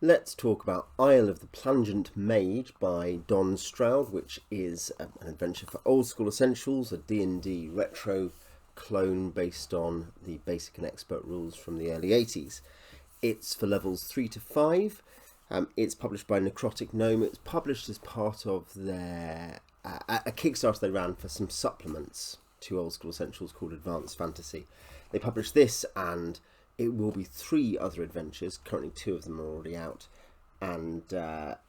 Let's talk about Isle of the Plangent Mage by Donn Stroud, which is an adventure for old school essentials, a D&D retro clone based on the basic and expert rules from the early 80s. It's for levels 3 to 5. It's published by Necrotic Gnome. It's published as part of their a Kickstarter they ran for some supplements to old school essentials called Advanced Fantasy. They published this, and it will be 3 other adventures. Currently 2 of them are already out, and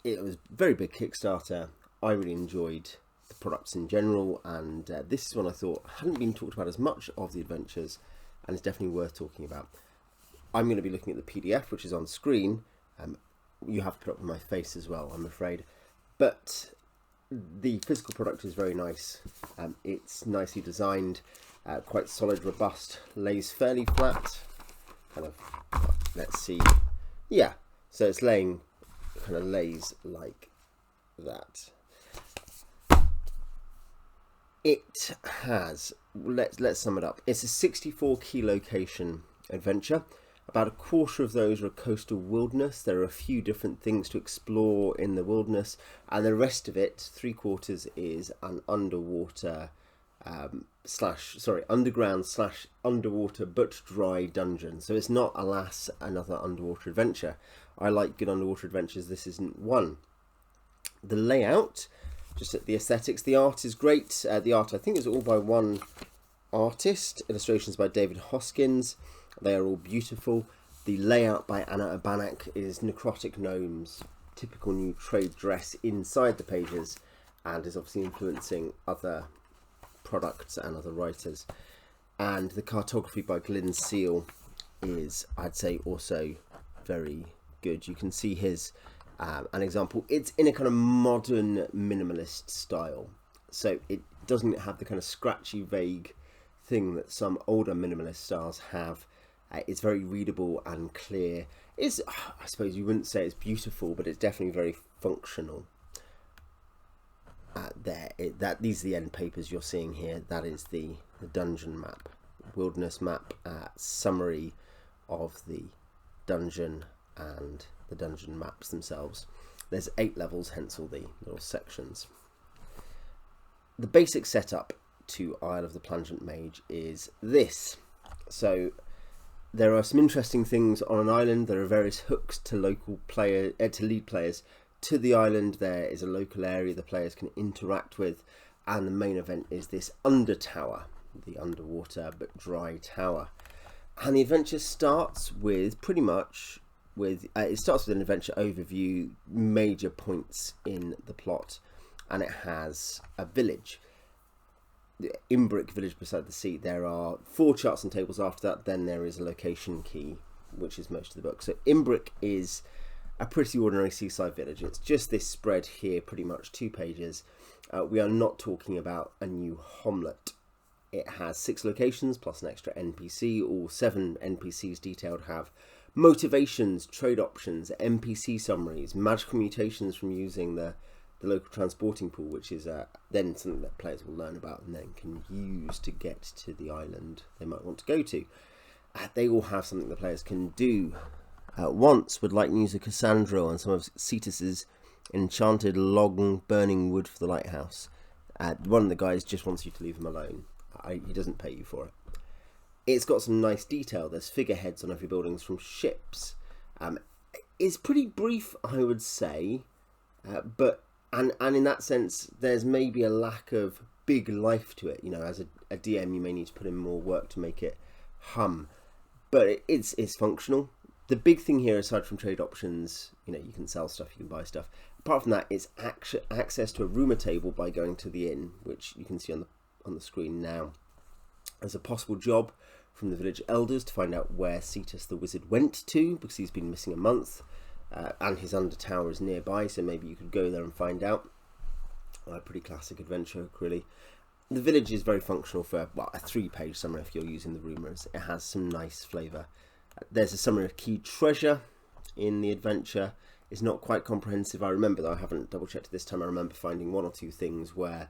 it was a very big Kickstarter. I really enjoyed the products in general, and this is one I thought hadn't been talked about as much of the adventures, and it's definitely worth talking about. I'm going to be looking at the PDF, which is on screen. You have to put up with my face as well, I'm afraid, but the physical product is very nice. It's nicely designed, quite solid, robust, lays fairly flat. Kind of, let's see, yeah, so it's laying, kind of lays like that. It has, let's sum it up, it's a 64 key location adventure. About a quarter of those are a coastal wilderness. There are a few different things to explore in the wilderness, and the rest of it, 3/4, is an underwater underground / underwater but dry dungeon. So it's not, alas, another underwater adventure. I like good underwater adventures. This isn't one. The layout, just at the aesthetics, the art is great. The art, I think, is all by one artist. Illustrations by David Hoskins. They are all beautiful. The layout by Anna Abanak is Necrotic Gnome's typical new trade dress inside the pages, and is obviously influencing other products and other writers. And the cartography by Glyn Seal is, I'd say, also very good. You can see his an example. It's in a kind of modern minimalist style, so it doesn't have the kind of scratchy, vague thing that some older minimalist styles have. It's very readable and clear. It's, I suppose you wouldn't say it's beautiful, but it's definitely very functional. These are the end papers you're seeing here. That is the dungeon map, wilderness map, summary of the dungeon and the dungeon maps themselves. There's 8 levels, hence all the little sections. The basic setup to Isle of the Plangent Mage is this. So there are some interesting things on an island. There are various hooks to to lead players to the island. There is a local area the players can interact with, and the main event is this Undertower, the underwater but dry tower. And the adventure starts with it starts with an adventure overview, major points in the plot, and it has a village. The Imbric village beside the sea. There are 4 charts and tables after that. Then there is a location key, which is most of the book. So Imbric is a pretty ordinary seaside village. It's just this spread here, pretty much 2 pages. We are not talking about a new homlet. It has 6 locations plus an extra NPC. All 7 NPCs detailed have motivations, trade options, NPC summaries, magical mutations from using the local transporting pool, which is then something that players will learn about and then can use to get to the island they might want to go to. They all have something the players can do. Once would like news of Cassandra and some of Cetus's enchanted long burning wood for the lighthouse. One of the guys just wants you to leave him alone. He doesn't pay you for it. It's got some nice detail. There's figureheads on every building from ships. It's pretty brief, I would say, but And in that sense, there's maybe a lack of big life to it. You know, as a DM, you may need to put in more work to make it hum. But it's functional. The big thing here, aside from trade options, you know, you can sell stuff, you can buy stuff. Apart from that, it's access to a rumour table by going to the inn, which you can see on the screen now. There's a possible job from the village elders to find out where Cetus the wizard went to, because he's been missing a month. And his Undertower is nearby, so maybe you could go there and find out. A pretty classic adventure, really. The village is very functional for, well, a 3-page summary if you're using the rumours. It has some nice flavour. There's a summary of key treasure in the adventure. It's not quite comprehensive. I remember, though I haven't double-checked this time, I remember finding 1 or 2 things where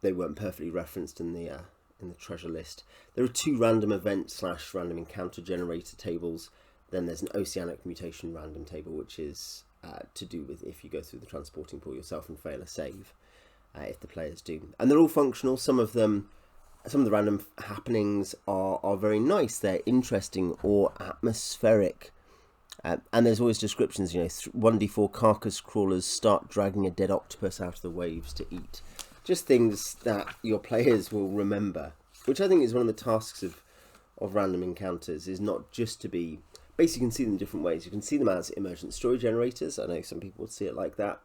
they weren't perfectly referenced in the treasure list. There are 2 random event / random encounter generator tables. Then there's an oceanic mutation random table, which is to do with if you go through the transporting pool yourself and fail a save, if the players do. And they're all functional. Some of the random happenings are very nice. They're interesting or atmospheric. And there's always descriptions, 1d4 carcass crawlers start dragging a dead octopus out of the waves to eat. Just things that your players will remember, which I think is one of the tasks of random encounters, is not just to be... Basically, you can see them in different ways. You can see them as emergent story generators. I know some people would see it like that.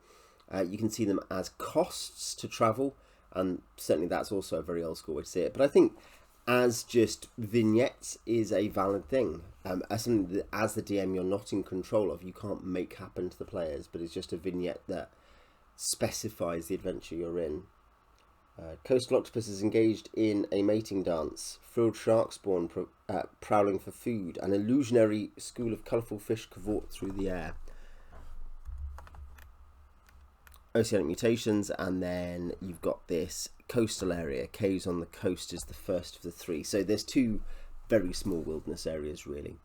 You can see them as costs to travel, and certainly that's also a very old school way to see it. But I think as just vignettes is a valid thing. As something that, as the DM, you're not in control of, you can't make happen to the players, but it's just a vignette that specifies the adventure you're in. Coastal octopus is engaged in a mating dance. Frilled shark spawn prowling for food. An illusionary school of colourful fish cavort through the air. Oceanic mutations, and then you've got this coastal area. Caves on the coast is the first of the three. So there's two very small wilderness areas, really.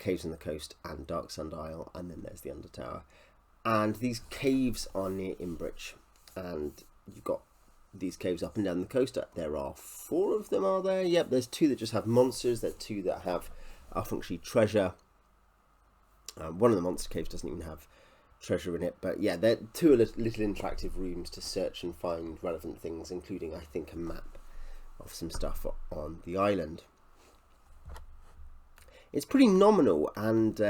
Caves on the coast and Dark Sand Isle, and then there's the Undertower. And these caves are near Imbridge, and you've got these caves up and down the coast. There are 4 of them, are there? Yep, there's 2 that just have monsters. There are 2 that are functionally treasure. One of the monster caves doesn't even have treasure in it, but yeah, they're 2 little interactive rooms to search and find relevant things, including, I think, a map of some stuff on the island. It's pretty nominal, and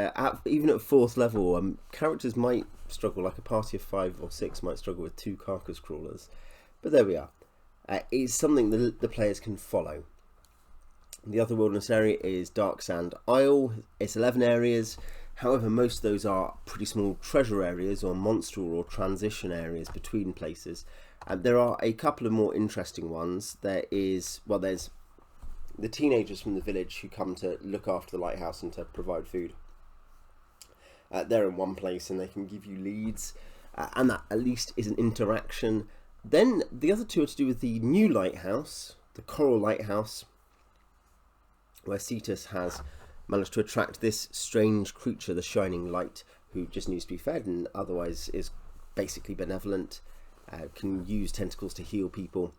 even at 4th level, characters might struggle, like a party of 5 or 6 might struggle with 2 carcass crawlers. But there we are. It's something that the players can follow. The other wilderness area is Dark Sand Isle. It's 11 areas. However, most of those are pretty small treasure areas or monstral or transition areas between places. There are a couple of more interesting ones. There's the teenagers from the village who come to look after the lighthouse and to provide food. They're in one place and they can give you leads, and that at least is an interaction. Then the other 2 are to do with the new lighthouse, the Coral Lighthouse, where Cetus has managed to attract this strange creature, the Shining Light, who just needs to be fed and otherwise is basically benevolent, can use tentacles to heal people.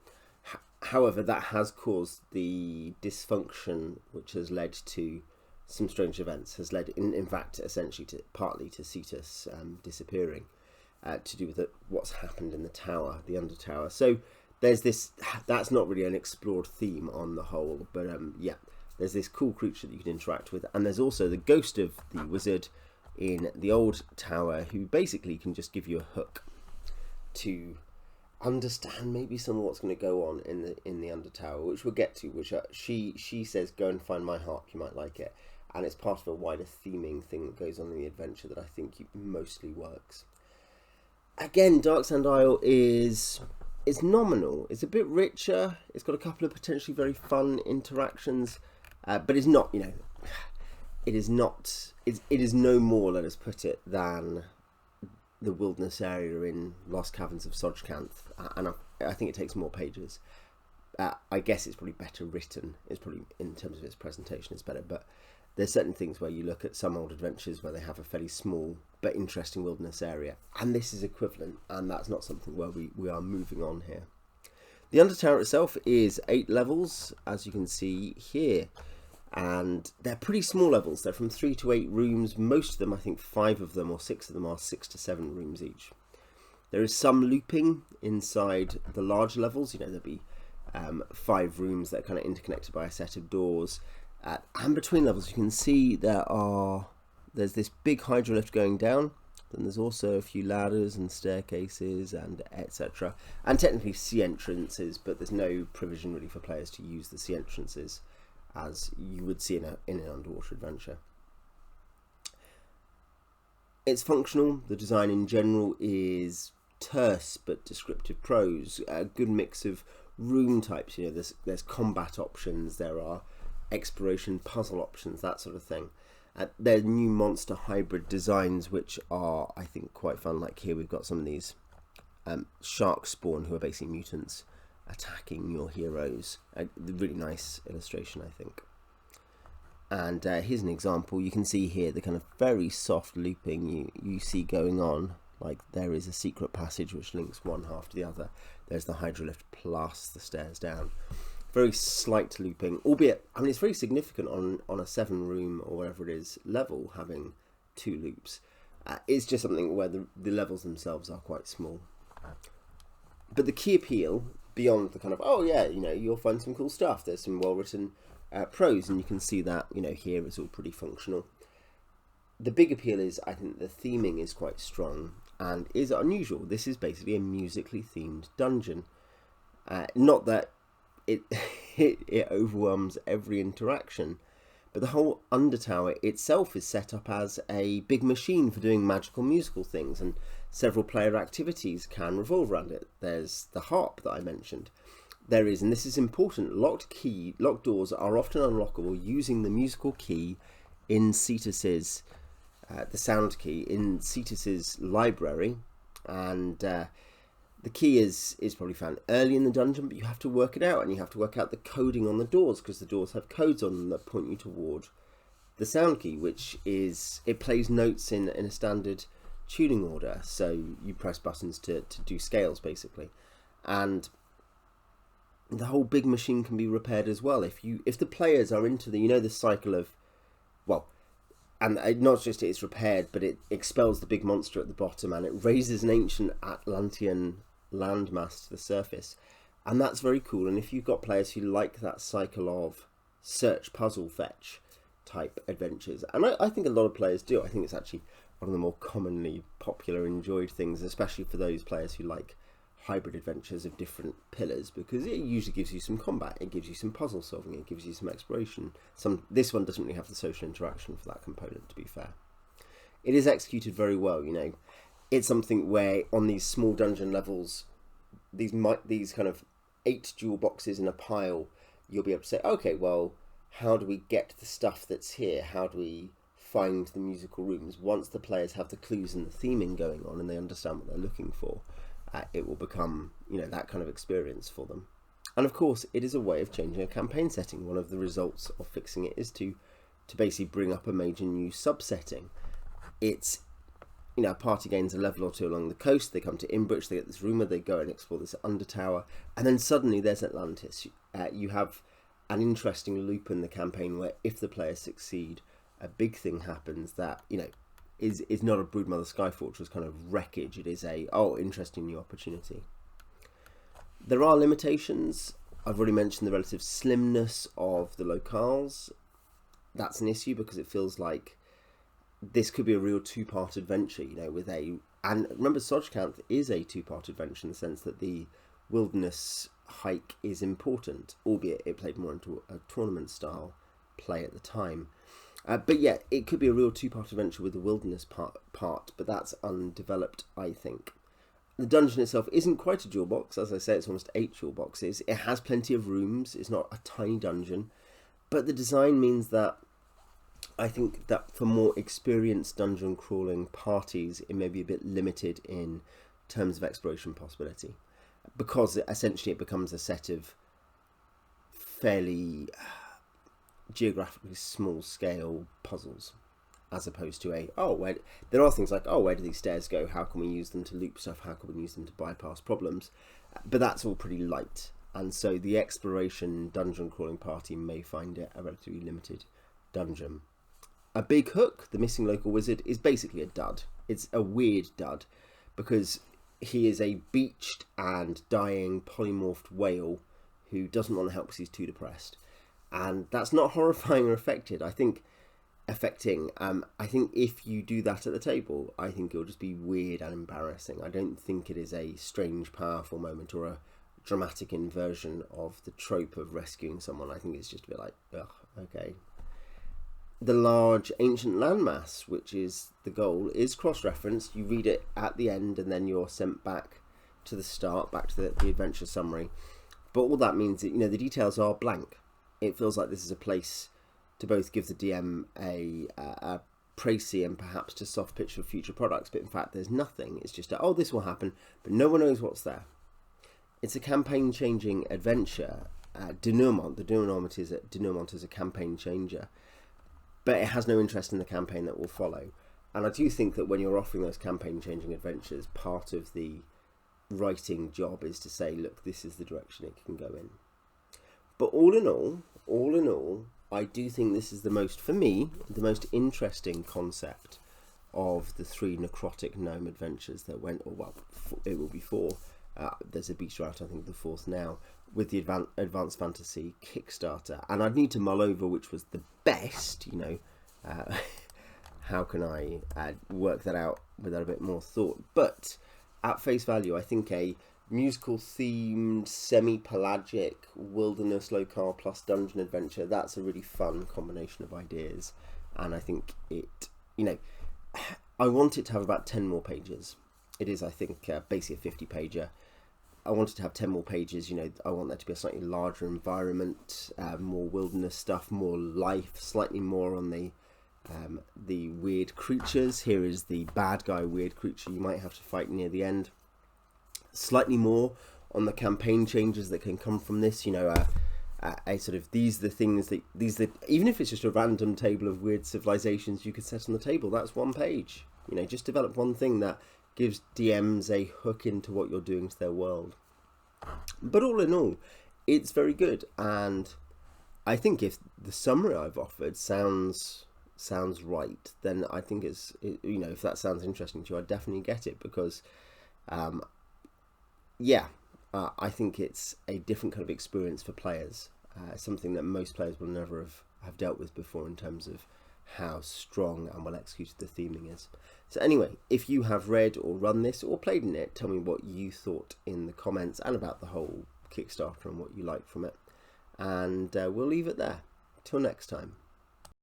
However, that has caused the dysfunction, which has led to some strange events, has led, in fact, essentially partly to Cetus disappearing. To do with what's happened in the tower, the Undertower. So there's this, that's not really an explored theme on the whole, but yeah, there's this cool creature that you can interact with, and there's also the ghost of the wizard in the old tower, who basically can just give you a hook to understand maybe some of what's going to go on in the Undertower, which we'll get to, which she says, go and find my harp, you might like it, and it's part of a wider theming thing that goes on in the adventure that I think mostly works. Again, Dark Sand Isle is nominal. It's a bit richer. It's got a couple of potentially very fun interactions, but it's not, it is no more, let us put it, than the wilderness area in Lost Caverns of Sojcanth, and I think it takes more pages. I guess it's probably better written. It's probably, in terms of its presentation, it's better, but there's certain things where you look at some old adventures where they have a fairly small but interesting wilderness area, and this is equivalent, and that's not something where we are moving on here. The Undertower itself is 8 levels, as you can see here, and they're pretty small levels. They're from 3 to 8 rooms. Most of them, I think 5 of them or 6 of them, are 6 to 7 rooms each. There is some looping inside the larger levels. There'll be 5 rooms that are kind of interconnected by a set of doors. And between levels, you can see there's this big hydrolift going down. Then there's also a few ladders and staircases and etc. And technically sea entrances, but there's no provision really for players to use the sea entrances as you would see in an underwater adventure. It's functional. The design in general is terse but descriptive prose. A good mix of room types. There's combat options. There are exploration puzzle options, that sort of thing. There are new monster hybrid designs which are, I think, quite fun. Like here we've got some of these shark spawn, who are basically mutants attacking your heroes. A really nice illustration, I think. And here's an example. You can see here the kind of very soft looping you see going on. Like there is a secret passage which links one half to the other. There's the hydrolift plus the stairs down. Very slight looping, albeit, I mean, it's very significant on a 7-room or whatever it is level, having 2 loops. It's just something where the levels themselves are quite small. But the key appeal, beyond the kind of, oh yeah, you know, you'll find some cool stuff, there's some well-written prose, and you can see that, you know, here it's all pretty functional. The big appeal is, I think, the theming is quite strong and is unusual. This is basically a musically themed dungeon. Not that it overwhelms every interaction, but the whole Undertower itself is set up as a big machine for doing magical musical things, and several player activities can revolve around it. There's the harp that I mentioned. There is, and this is important, locked doors are often unlockable using the musical key in Cetus's, the sound key in Cetus's library, and the key is probably found early in the dungeon, but you have to work it out, and you have to work out the coding on the doors, because the doors have codes on them that point you toward the sound key, which is, it plays notes in a standard tuning order, so you press buttons to do scales basically. And the whole big machine can be repaired as well if the players are into the, you know, the cycle of, well, and not just it's repaired, but it expels the big monster at the bottom, and it raises an ancient Atlantean landmass to the surface, and that's very cool. And if you've got players who like that cycle of search, puzzle, fetch type adventures, and I think a lot of players do, I think it's actually one of the more commonly popular, enjoyed things, especially for those players who like hybrid adventures of different pillars, because it usually gives you some combat, it gives you some puzzle solving, it gives you some exploration. This one doesn't really have the social interaction for that component, to be fair. It is executed very well, you know. It's something where on these small dungeon levels, these kind of 8 jewel boxes in a pile, you'll be able to say, okay, well, how do we get the stuff that's here? How do we find the musical rooms? Once the players have the clues and the theming going on and they understand what they're looking for, it will become, you know, that kind of experience for them. And of course, it is a way of changing a campaign setting. One of the results of fixing it is to basically bring up a major new subsetting. It's, you know, a party gains a level or 2 along the coast, they come to Inbridge, they get this rumour, they go and explore this Undertower, and then suddenly there's Atlantis. You have an interesting loop in the campaign where if the players succeed, a big thing happens that, you know, is not a Broodmother Skyfortress kind of wreckage. It is a, oh, interesting new opportunity. There are limitations. I've already mentioned the relative slimness of the locales. That's an issue because it feels like this could be a real 2-part adventure, you know, and remember, Sojkamp is a 2-part adventure in the sense that the wilderness hike is important, albeit it played more into a tournament style play at the time. But yeah, it could be a real 2-part adventure with the wilderness part, but that's undeveloped, I think. The dungeon itself isn't quite a jewel box. As I say, it's almost 8 jewel boxes. It has plenty of rooms. It's not a tiny dungeon. But the design means that I think that for more experienced dungeon crawling parties, it may be a bit limited in terms of exploration possibility, because essentially it becomes a set of fairly geographically small scale puzzles, as opposed to there are things like, oh, where do these stairs go, how can we use them to loop stuff, how can we use them to bypass problems, but that's all pretty light, and so the exploration dungeon crawling party may find it a relatively limited dungeon. A big hook, the missing local wizard, is basically a dud. It's a weird dud because he is a beached and dying polymorphed whale who doesn't want to help because he's too depressed. And that's not horrifying or affecting. I think if you do that at the table, I think it'll just be weird and embarrassing. I don't think it is a strange, powerful moment or a dramatic inversion of the trope of rescuing someone. I think it's just a bit like, ugh, okay. The large ancient landmass, which is the goal, is cross-referenced. You read it at the end and then you're sent back to the start, back to the adventure summary. But all that means that, you know, the details are blank. It feels like this is a place to both give the DM a précis and perhaps to soft pitch for future products, but in fact there's nothing. It's just, oh, this will happen, but no one knows what's there. It's a campaign-changing adventure. The denouement is a campaign changer. but it has no interest in the campaign that will follow. And I do think that when you're offering those campaign-changing adventures, part of the writing job is to say, look, this is the direction it can go in. But all in all, I do think this is for me, the most interesting concept of the 3 necrotic gnome adventures that went, it will be 4. There's a beach route, I think the 4th now, with the Advanced Fantasy Kickstarter. And I'd need to mull over which was the best, how can I work that out without a bit more thought? But at face value, I think a musical-themed, semi-pelagic, wilderness locale plus dungeon adventure, that's a really fun combination of ideas. And I think it, I want it to have about 10 more pages. It is, I think, basically a 50-pager. I wanted to have 10 more pages. I want that to be a slightly larger environment, more wilderness stuff, more life, slightly more on the weird creatures. Here is the bad guy weird creature you might have to fight near the end. Slightly more on the campaign changes that can come from this. A sort of these are the things that even if it's just a random table of weird civilizations you could set on the table, that's 1 page. Just develop one thing that gives DMs a hook into what you're doing to their world. But all in all, it's very good, and I think if the summary I've offered sounds right, then I think if that sounds interesting to you, I'd definitely get it, because I think it's a different kind of experience for players, something that most players will never have dealt with before in terms of how strong and well executed the theming is. So anyway, if you have read or run this or played in it, tell me what you thought in the comments and about the whole Kickstarter and what you like from it. And we'll leave it there. Till next time.